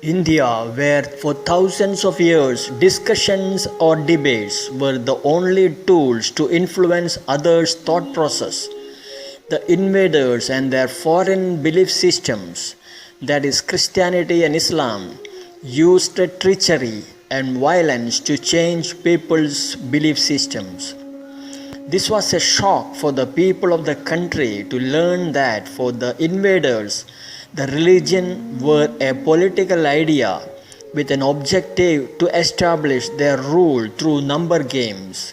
India, where for thousands of years discussions or debates were the only tools to influence others' thought process, the invaders and their foreign belief systems, that is, Christianity and Islam, used treachery and violence to change people's belief systems. This was a shock for the people of the country to learn that for the invaders, the religion were a political idea with an objective to establish their rule through number games.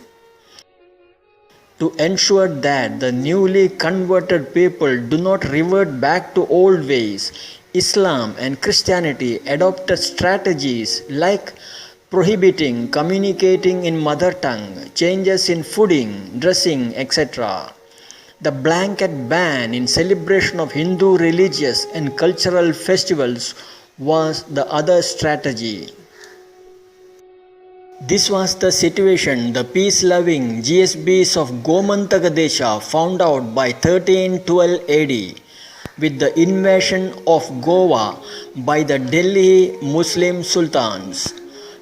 To ensure that the newly converted people do not revert back to old ways, Islam and Christianity adopted strategies like prohibiting communicating in mother tongue, changes in fooding, dressing, etc. The blanket ban in celebration of Hindu religious and cultural festivals was the other strategy. This was the situation the peace-loving GSBs of Gomantakadesha found out by 1312 AD with the invasion of Goa by the Delhi Muslim sultans.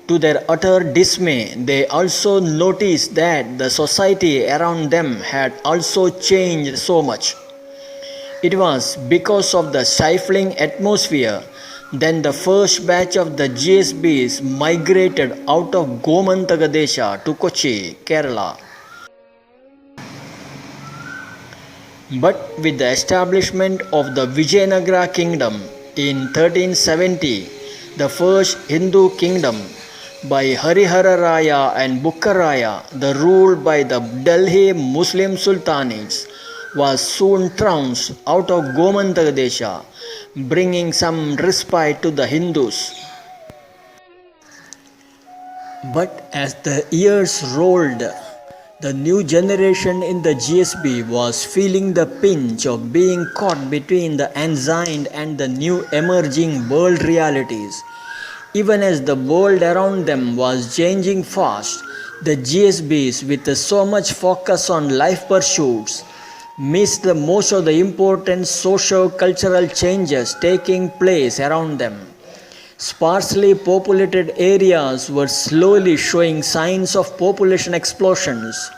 To their utter dismay, they also noticed that the society around them had also changed so much. It was because of the stifling atmosphere then the first batch of the GSBs migrated out of Gomantakadesha to Kochi, Kerala. But with the establishment of the Vijayanagara kingdom in 1370, the first Hindu kingdom by Harihara Raya and Bukkaraya, the rule by the Delhi Muslim sultanates, was soon trounced out of Gomantakadesha, bringing some respite to the Hindus. But as the years rolled, the new generation in the GSB was feeling the pinch of being caught between the ancient and the new emerging world realities. Even as the world around them was changing fast, the GSBs, with so much focus on life pursuits, missed the most of the important socio-cultural changes taking place around them. Sparsely populated areas were slowly showing signs of population explosions.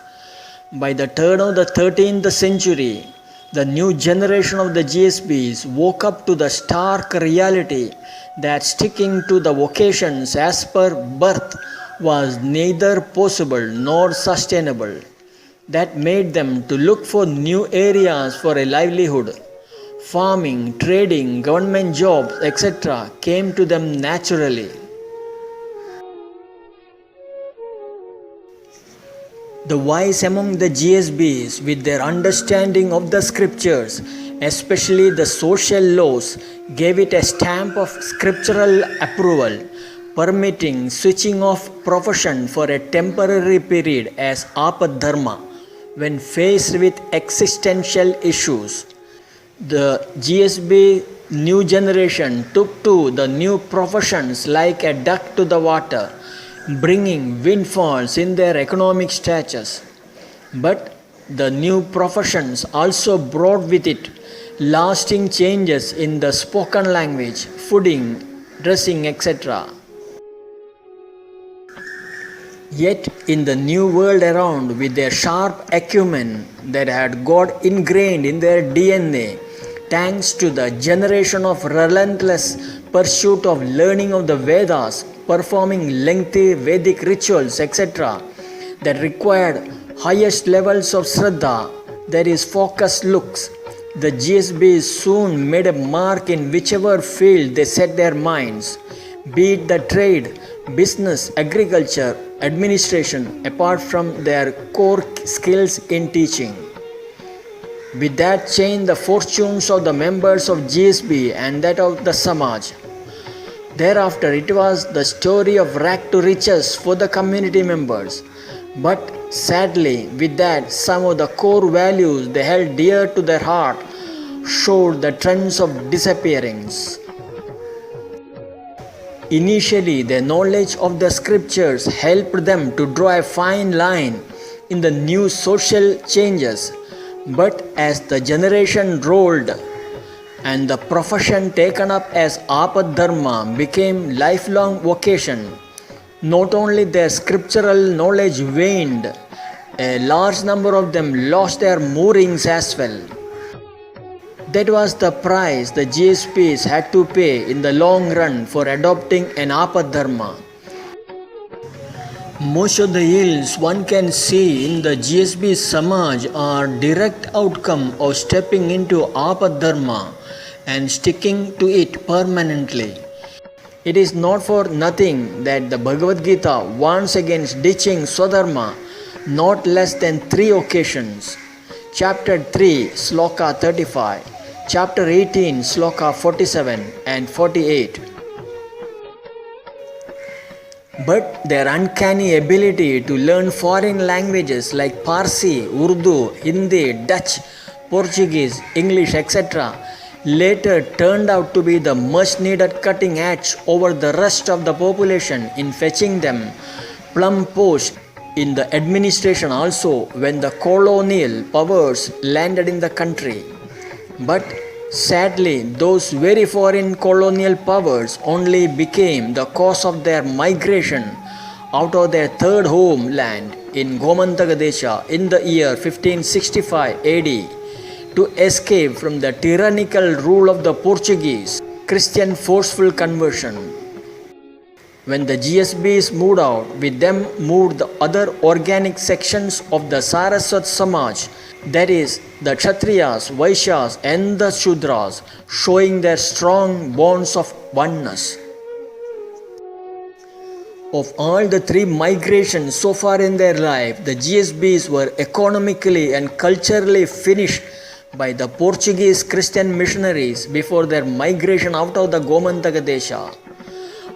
By the turn of the 13th century, the new generation of the GSBs woke up to the stark reality that sticking to the vocations as per birth was neither possible nor sustainable. That made them to look for new areas for a livelihood. Farming, trading, government jobs, etc. came to them naturally. The wise among the GSBs, with their understanding of the scriptures, especially the social laws, gave it a stamp of scriptural approval, permitting switching of profession for a temporary period as apadharma when faced with existential issues. The GSB new generation took to the new professions like a duck to the water, bringing windfalls in their economic status. But the new professions also brought with it lasting changes in the spoken language, fooding, dressing, etc. Yet in the new world around, with their sharp acumen that had got ingrained in their DNA, thanks to the generation of relentless pursuit of learning of the Vedas, performing lengthy Vedic rituals, etc., that required highest levels of Shraddha, that is, focused looks, the GSBs soon made a mark in whichever field they set their minds, be it the trade, business, agriculture, administration, apart from their core skills in teaching. With that changed the fortunes of the members of GSB and that of the Samaj. Thereafter, it was the story of rag to riches for the community members. But sadly, with that, some of the core values they held dear to their heart showed the trends of disappearance. Initially, their knowledge of the scriptures helped them to draw a fine line in the new social changes. But as the generation rolled, and the profession taken up as Apadharma became lifelong vocation. Not only their scriptural knowledge waned, a large number of them lost their moorings as well. That was the price the GSBs had to pay in the long run for adopting an Apadharma. Most of the ills one can see in the GSB Samaj are direct outcome of stepping into Apadharma and sticking to it permanently. It is not for nothing that the Bhagavad Gita warns against ditching Swadharma not less than 3 occasions. Chapter 3, Sloka 35, Chapter 18, Sloka 47 and 48. But their uncanny ability to learn foreign languages like Parsi, Urdu, Hindi, Dutch, Portuguese, English, etc. later turned out to be the much needed cutting edge over the rest of the population in fetching them plumb posts in the administration also when the colonial powers landed in the country. But sadly, those very foreign colonial powers only became the cause of their migration out of their third homeland in Gomantaka Desha in the year 1565 AD to escape from the tyrannical rule of the Portuguese, Christian forceful conversion. When the GSBs moved out, with them moved the other organic sections of the Saraswat Samaj, that is, the Kshatriyas, Vaishyas and the Shudras, showing their strong bonds of oneness. Of all the 3 migrations so far in their life, the GSBs were economically and culturally finished by the Portuguese Christian missionaries before their migration out of the Gomantaka Desha.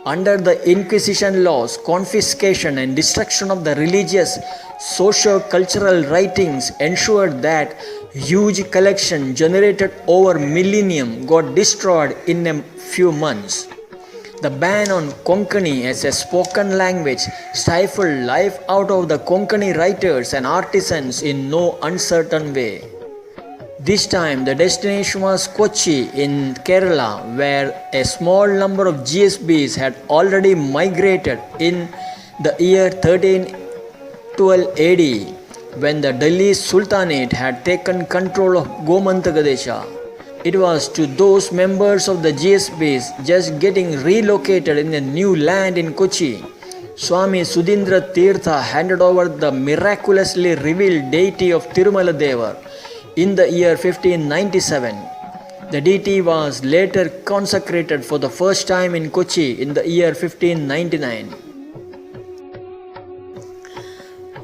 Under the Inquisition laws, confiscation and destruction of the religious, socio-cultural writings ensured that huge collection generated over millennium got destroyed in a few months. The ban on Konkani as a spoken language stifled life out of the Konkani writers and artisans in no uncertain way. This time the destination was Kochi in Kerala, where a small number of GSBs had already migrated in the year 1312 AD when the Delhi Sultanate had taken control of Gomantaka Desha. It was to those members of the GSBs just getting relocated in a new land in Kochi, Swami Sudindra Tirtha handed over the miraculously revealed deity of Tirumala Devar in the year 1597. The deity was later consecrated for the first time in Kochi in the year 1599.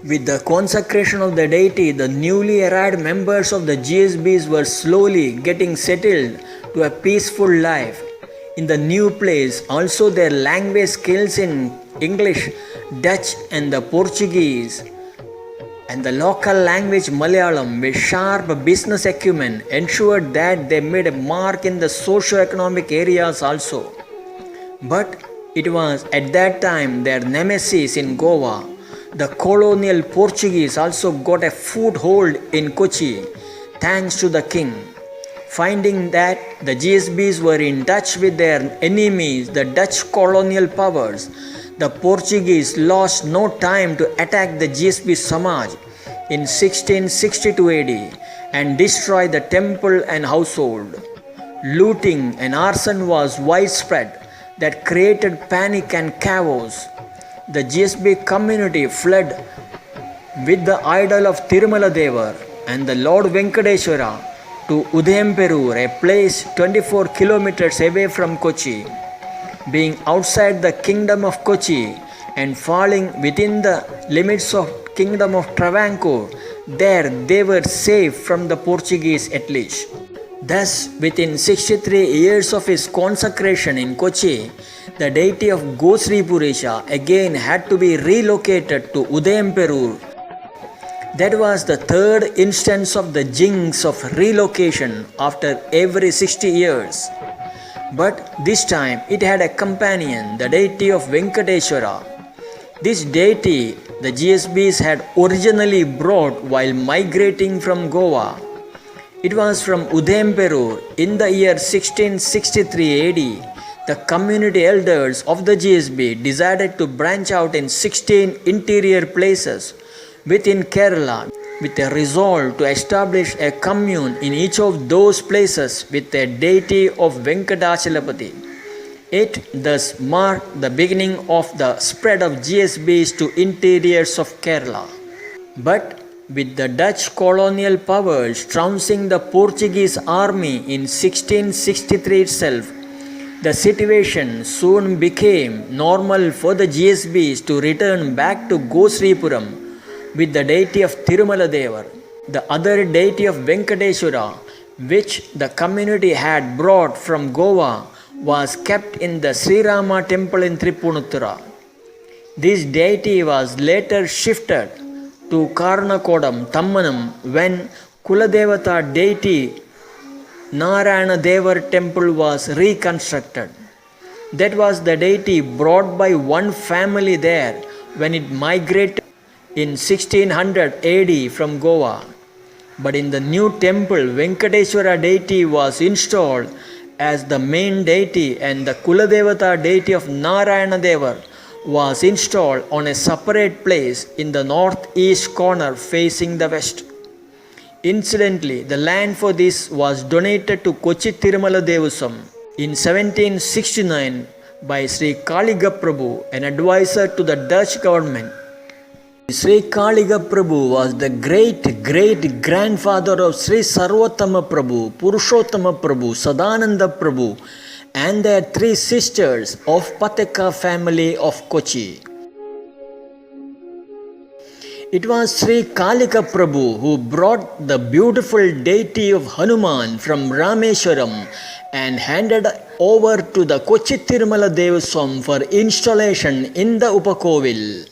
With the consecration of the deity, the newly arrived members of the GSBs were slowly getting settled to a peaceful life in the new place. Also, their language skills in English, Dutch and the Portuguese and the local language Malayalam with sharp business acumen ensured that they made a mark in the socio-economic areas also. But it was at that time their nemesis in Goa, the colonial Portuguese, also got a foothold in Kochi thanks to the king. Finding that the GSBs were in touch with their enemies, the Dutch colonial powers, the Portuguese lost no time to attack the GSB Samaj in 1662 AD and destroy the temple and household. Looting and arson was widespread that created panic and chaos. The GSB community fled with the idol of Tirumala Devar and the Lord Venkateshwara to Udayamperur, a place 24 kilometers away from Kochi. Being outside the kingdom of Kochi and falling within the limits of kingdom of Travancore, there they were safe from the Portuguese at least. Thus, within 63 years of his consecration in Kochi, the deity of Gosri Puresha again had to be relocated to Udayamperur. That was the third instance of the jinx of relocation after every 60 years. But this time it had a companion, the deity of Venkateshwara. This deity the GSBs had originally brought while migrating from Goa. It was from Udayamperur in the year 1663 AD. The community elders of the GSB decided to branch out in 16 interior places within Kerala with a resolve to establish a commune in each of those places with a deity of Venkatachalapati. It thus marked the beginning of the spread of GSBs to interiors of Kerala. But with the Dutch colonial powers trouncing the Portuguese army in 1663 itself, the situation soon became normal for the GSBs to return back to Gosripuram with the deity of Tirumala Devar. The other deity of Venkateshwara, which the community had brought from Goa, was kept in the Sri Rama temple in Tripunithura. This deity was later shifted to Karnakodam, Tammanam when Kuladevata deity Narayana Devar temple was reconstructed. That was the deity brought by one family there when it migrated in 1600 AD from Goa. But in the new temple, Venkateshwara deity was installed as the main deity and the Kuladevata deity of Narayana Devar was installed on a separate place in the northeast corner facing the west. Incidentally, the land for this was donated to Kochi Tirumala Devar in 1769 by Sri Kaliga Prabhu, an advisor to the Dutch government. Sri Kaliga Prabhu was the great-great-grandfather of Sri Sarvottama Prabhu, Purushottama Prabhu, Sadananda Prabhu, and their three sisters of Pateka family of Kochi. It was Sri Kalika Prabhu who brought the beautiful deity of Hanuman from Rameswaram and handed over to the Kochi Tirumala Devar for installation in the Upakovil.